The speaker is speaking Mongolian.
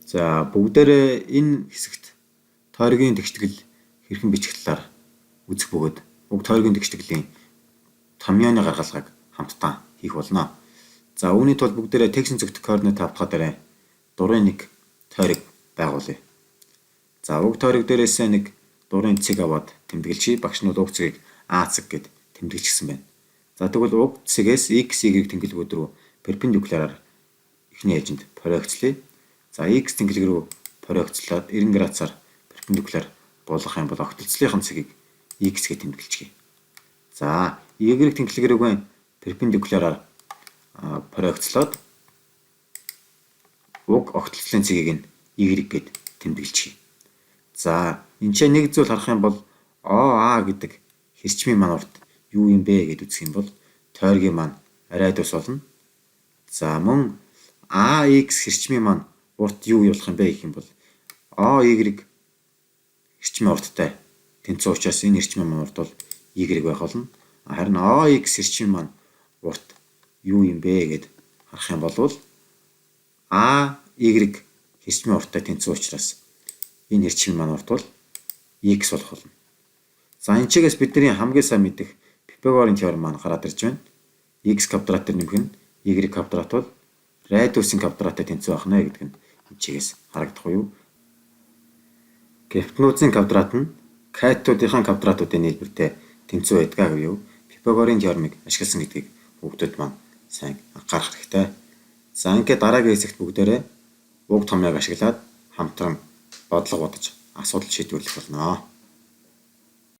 За бүгдээрээ энэ хэсэгт тойргийн тэгштгэл хэрхэн бичих талаар үзэх бөгөөд уг тойргийн тэгштгэлийн томьёоны гаргалгааг хамтдаа хийх болно. За үүний тулд бүгдээрээ текстийн зөвхт координат тавтахаа дээр дурын нэг тойрог байгуулъя. За уг тойрог дээрээс нэг дурын цэг аваад тэмдэглэжий. Багш нь уг цэгийг А цэг гэд тэмдэглэжсэн байна. За тэгвэл уг цэгээс x, y тэнгэлгүүд рүү перпендикулараар эхний ээлжинд проекцлъя. За x тэнгэлэг рүү проекцлоод 90 градусаар перпендикуляр болгох юм бол огтлцлынхын цэгийг x гэж тэмдэглэжье. За y тэнгэлэг рүүгээ перпендикулараар проекцлоод уг огтлцлын цэгийг нь y гэд тэмдэглэжье. За энэ ч нэг зүйл харах юм бол OA гэдэг хэрчмийн маань урт юу юм бэ гэд үзэх юм бол тойргийн маань радиус болно. За мөн AX хэрчмийн маань урт юу болох юм бэ гэх юм бол OY хэрчмийн урттай тэнцүү учраас энэ хэрчмийн маань урт бол Y байх болно. Харин OX хэрчмийн маань урт юу юм бэ гэд харах юм бол AY хэрчмийн урттай тэнцүү учраас энэ хэрчмийн маань урт бол X болох болно. За энэ чигээс бидний хамгийн сайн мэдэх Pythagoras теорем маань гараад ирж байна. X квадрат дээр нэмэх нь Y квадрат бол радиусын квадраттай тэнцүү байх нэ гэдэг нь энэ чигээс харагдах уу? Гипотенузын квадрат нь катетуудын квадратуудын нийлбэртэй тэнцүү байдгаа гэв. Pythagoras теоремыг ашигласан гэдгийг хүүхдүүд маань сайн анхаарах хэрэгтэй. За ингээд дараагийн хэсэгт бүгдээрээ уг томьёог ашиглаад хамтран бодлого бодож асуудал шийдвэрлэх болно.